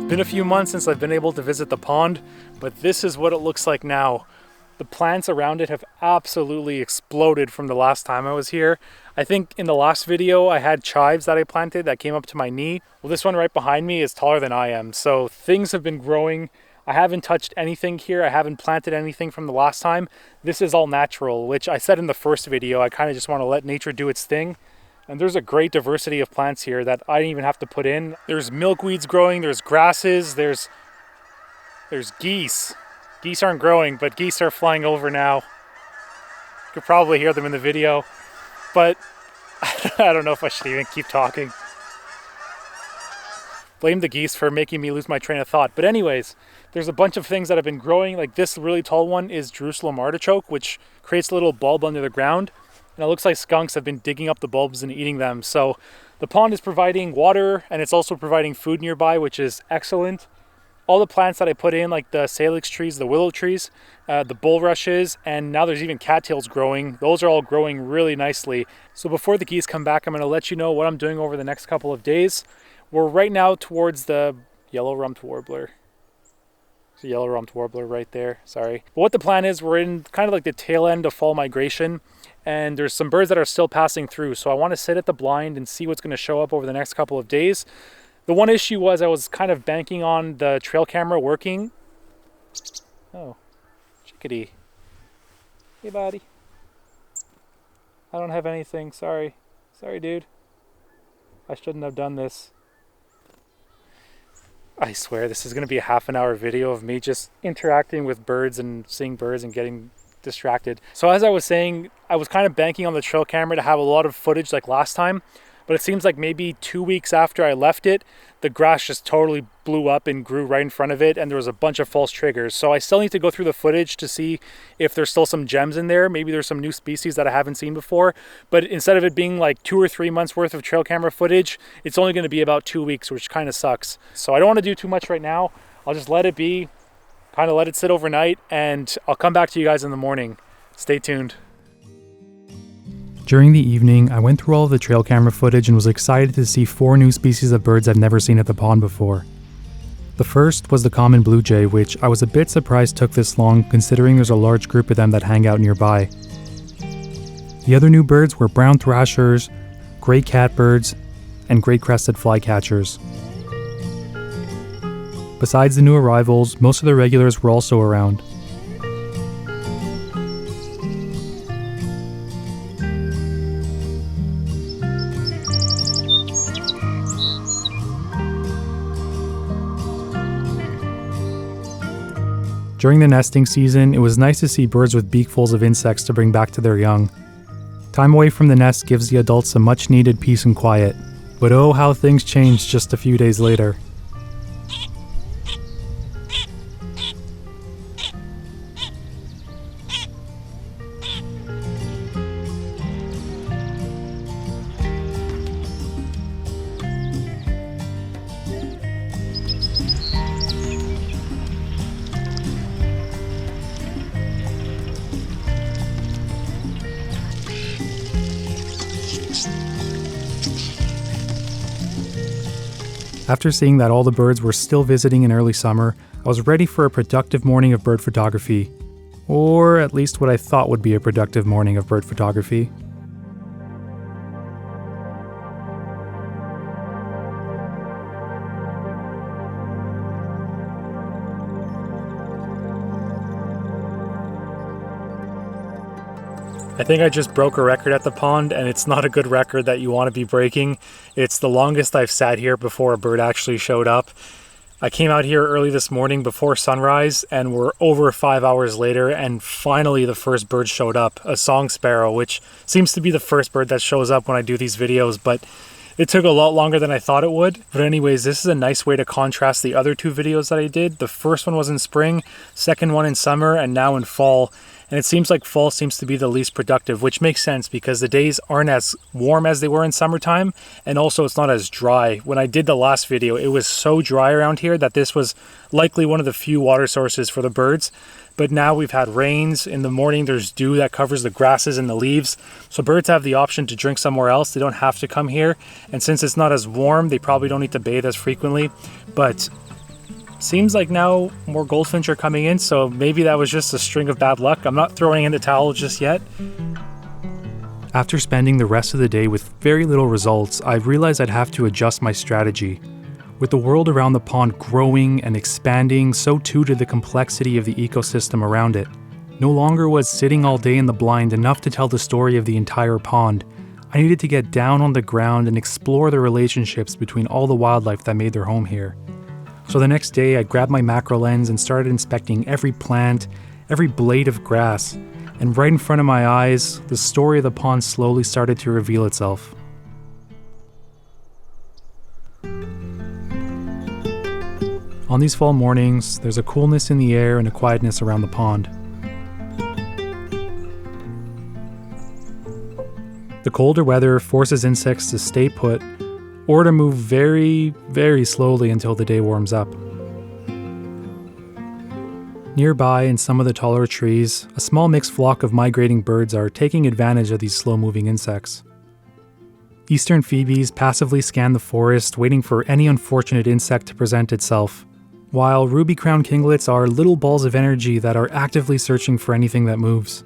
Been a few months since I've been able to visit the pond, but this is what it looks like now. The plants around it have absolutely exploded from the last time I was here. I think in the last video I had chives that I planted that came up to my knee. Well, this one right behind me is taller than I am, so things have been growing. I haven't touched anything here. I haven't planted anything from the last time. This is all natural, which I said in the first video. I kind of just want to let nature do its thing. And there's a great diversity of plants here that I didn't even have to put in. There's milkweeds growing, there's grasses, there's geese. Geese aren't growing, but geese are flying over now. You could probably hear them in the video, but I don't know if I should even keep talking. Blame the geese for making me lose my train of thought. But anyways, there's a bunch of things that have been growing. Like this really tall one is Jerusalem artichoke, which creates a little bulb under the ground. And it looks like skunks have been digging up the bulbs and eating them. So the pond is providing water and it's also providing food nearby, which is excellent. All the plants that I put in, like the salix trees, the willow trees, the bulrushes, and now there's even cattails growing. Those are all growing really nicely. So before the geese come back, I'm going to let you know what I'm doing over the next couple of days. We're right now towards the yellow-rumped warbler. There's a yellow-rumped warbler right there, sorry. But what the plan is, we're in kind of like the tail end of fall migration, and there's some birds that are still passing through. So I want to sit at the blind and see what's going to show up over the next couple of days. The one issue was I was kind of banking on the trail camera working. Oh, chickadee. Hey, buddy. I don't have anything, sorry. Sorry, dude. I shouldn't have done this. I swear this is going to be a half-an-hour video of me just interacting with birds and seeing birds and getting distracted. So as I was saying, I was kind of banking on the trail camera to have a lot of footage like last time, but it seems like maybe 2 weeks after I left it, the grass just totally blew up and grew right in front of it, and there was a bunch of false triggers. So I still need to go through the footage to see if there's still some gems in there. Maybe there's some new species that I haven't seen before, but instead of it being like 2 or 3 months worth of trail camera footage, it's only going to be about 2 weeks, which kind of sucks. So I don't want to do too much right now. I'll just let it be, kind of let it sit overnight, and I'll come back to you guys in the morning. Stay tuned. During the evening, I went through all of the trail camera footage and was excited to see 4 new species of birds I've never seen at the pond before. The first was the common blue jay, which I was a bit surprised took this long considering there's a large group of them that hang out nearby. The other new birds were brown thrashers, gray catbirds, and great crested flycatchers. Besides the new arrivals, most of the regulars were also around. During the nesting season, it was nice to see birds with beakfuls of insects to bring back to their young. Time away from the nest gives the adults some much needed peace and quiet, but oh how things changed just a few days later. After seeing that all the birds were still visiting in early summer, I was ready for a productive morning of bird photography. Or at least what I thought would be a productive morning of bird photography. I think I just broke a record at the pond, and it's not a good record that you want to be breaking. It's the longest I've sat here before a bird actually showed up. I came out here early this morning before sunrise, and we're over 5 hours later, and finally the first bird showed up, a song sparrow, which seems to be the first bird that shows up when I do these videos, but it took a lot longer than I thought it would. But anyways, this is a nice way to contrast the other 2 videos that I did. The first one was in spring, second one in summer, and now in fall. And it seems like fall seems to be the least productive, which makes sense because the days aren't as warm as they were in summertime, and also it's not as dry. When I did the last video, it was so dry around here that this was likely one of the few water sources for the birds. But now we've had rains. In the morning there's dew that covers the grasses and the leaves, so birds have the option to drink somewhere else. They don't have to come here, and since it's not as warm, they probably don't need to bathe as frequently. But Seems like now more goldfinch are coming in, so maybe that was just a string of bad luck. I'm not throwing in the towel just yet. After spending the rest of the day with very little results, I realized I'd have to adjust my strategy. With the world around the pond growing and expanding, so too did the complexity of the ecosystem around it. No longer was sitting all day in the blind enough to tell the story of the entire pond. I needed to get down on the ground and explore the relationships between all the wildlife that made their home here. So the next day, I grabbed my macro lens and started inspecting every plant, every blade of grass, and right in front of my eyes, the story of the pond slowly started to reveal itself. On these fall mornings, there's a coolness in the air and a quietness around the pond. The colder weather forces insects to stay put or to move very, very slowly until the day warms up. Nearby, in some of the taller trees, a small mixed flock of migrating birds are taking advantage of these slow-moving insects. Eastern phoebes passively scan the forest, waiting for any unfortunate insect to present itself, while ruby-crowned kinglets are little balls of energy that are actively searching for anything that moves.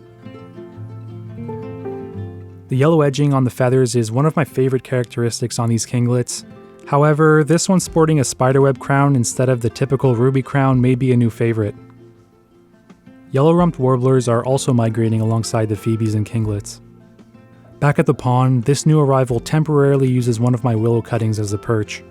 The yellow edging on the feathers is one of my favorite characteristics on these kinglets. However, this one sporting a spiderweb crown instead of the typical ruby crown may be a new favorite. Yellow-rumped warblers are also migrating alongside the phoebes and kinglets. Back at the pond, this new arrival temporarily uses one of my willow cuttings as a perch.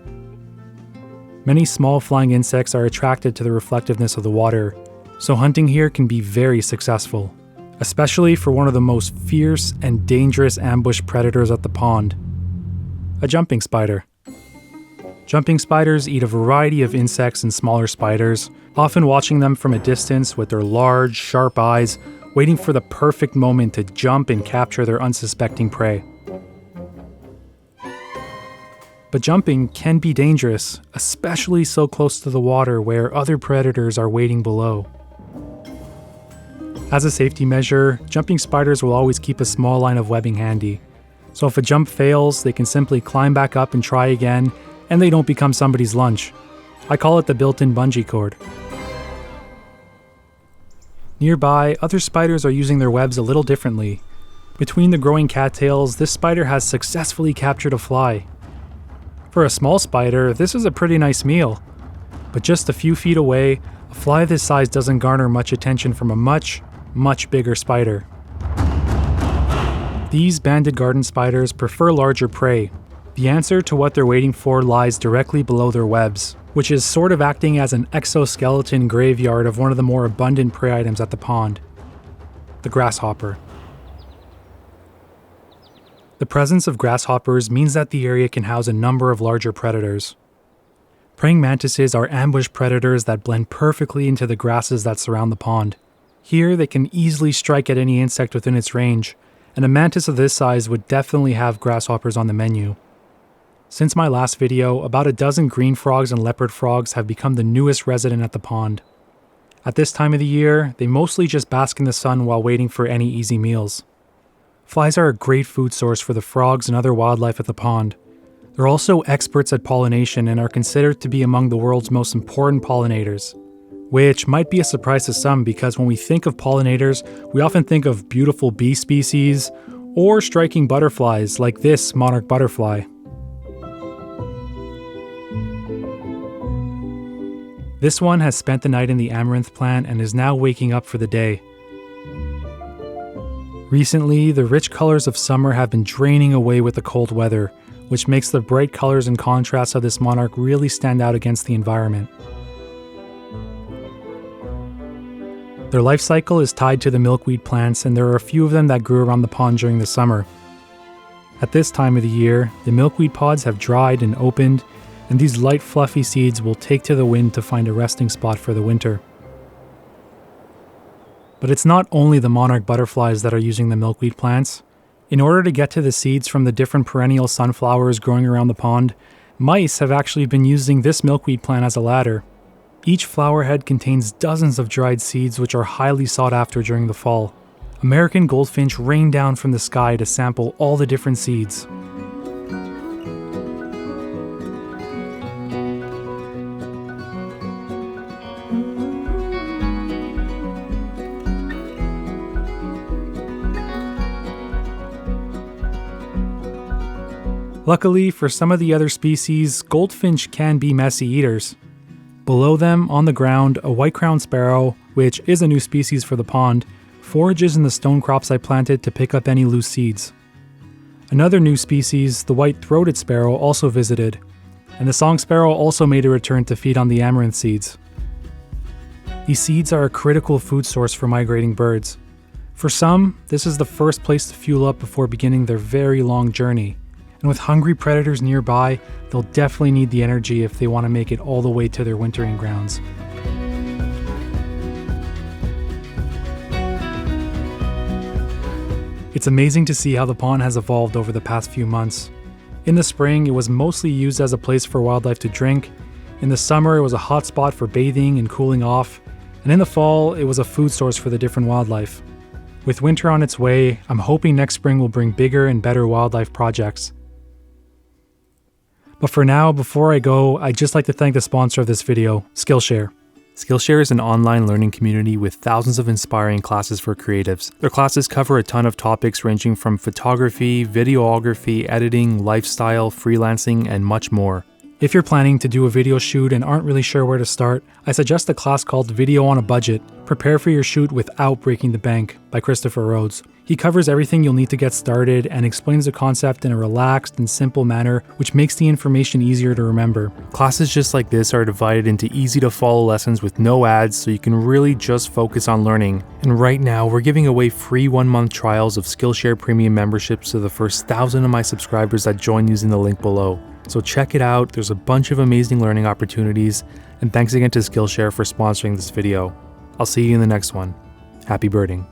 Many small flying insects are attracted to the reflectiveness of the water, so hunting here can be very successful, especially for one of the most fierce and dangerous ambush predators at the pond, a jumping spider. Jumping spiders eat a variety of insects and smaller spiders, often watching them from a distance with their large, sharp eyes, waiting for the perfect moment to jump and capture their unsuspecting prey. But jumping can be dangerous, especially so close to the water where other predators are waiting below. As a safety measure, jumping spiders will always keep a small line of webbing handy. So if a jump fails, they can simply climb back up and try again, and they don't become somebody's lunch. I call it the built-in bungee cord. Nearby, other spiders are using their webs a little differently. Between the growing cattails, this spider has successfully captured a fly. For a small spider, this is a pretty nice meal. But just a few feet away, a fly this size doesn't garner much attention from a much bigger spider. These banded garden spiders prefer larger prey. The answer to what they're waiting for lies directly below their webs, which is sort of acting as an exoskeleton graveyard of one of the more abundant prey items at the pond, the grasshopper. The presence of grasshoppers means that the area can house a number of larger predators. Praying mantises are ambush predators that blend perfectly into the grasses that surround the pond. Here, they can easily strike at any insect within its range, and a mantis of this size would definitely have grasshoppers on the menu. Since my last video, about a dozen green frogs and leopard frogs have become the newest resident at the pond. At this time of the year, they mostly just bask in the sun while waiting for any easy meals. Flies are a great food source for the frogs and other wildlife at the pond. They're also experts at pollination and are considered to be among the world's most important pollinators. Which might be a surprise to some because when we think of pollinators, we often think of beautiful bee species or striking butterflies like this monarch butterfly. This one has spent the night in the amaranth plant and is now waking up for the day. Recently, the rich colors of summer have been draining away with the cold weather, which makes the bright colors and contrasts of this monarch really stand out against the environment. Their life cycle is tied to the milkweed plants, and there are a few of them that grew around the pond during the summer. At this time of the year, the milkweed pods have dried and opened, and these light fluffy seeds will take to the wind to find a resting spot for the winter. But it's not only the monarch butterflies that are using the milkweed plants. In order to get to the seeds from the different perennial sunflowers growing around the pond, mice have actually been using this milkweed plant as a ladder. Each flower head contains dozens of dried seeds which are highly sought after during the fall. American goldfinch rain down from the sky to sample all the different seeds. Luckily, for some of the other species, goldfinch can be messy eaters. Below them, on the ground, a white-crowned sparrow, which is a new species for the pond, forages in the stone crops I planted to pick up any loose seeds. Another new species, the white-throated sparrow, also visited, and the song sparrow also made a return to feed on the amaranth seeds. These seeds are a critical food source for migrating birds. For some, this is the first place to fuel up before beginning their very long journey, and with hungry predators nearby, they'll definitely need the energy if they want to make it all the way to their wintering grounds. It's amazing to see how the pond has evolved over the past few months. In the spring, it was mostly used as a place for wildlife to drink. In the summer, it was a hot spot for bathing and cooling off. And in the fall, it was a food source for the different wildlife. With winter on its way, I'm hoping next spring will bring bigger and better wildlife projects. But for now, before I go, I'd just like to thank the sponsor of this video, Skillshare. Skillshare is an online learning community with thousands of inspiring classes for creatives. Their classes cover a ton of topics ranging from photography, videography, editing, lifestyle, freelancing, and much more. If you're planning to do a video shoot and aren't really sure where to start, I suggest a class called Video on a Budget, Prepare for Your Shoot Without Breaking the Bank by Christopher Rhodes. He covers everything you'll need to get started and explains the concept in a relaxed and simple manner, which makes the information easier to remember. Classes just like this are divided into easy to follow lessons with no ads, so you can really just focus on learning. And right now, we're giving away free 1-month trials of Skillshare Premium memberships to the first 1,000 of my subscribers that join using the link below. So check it out, there's a bunch of amazing learning opportunities, and thanks again to Skillshare for sponsoring this video. I'll see you in the next one. Happy birding.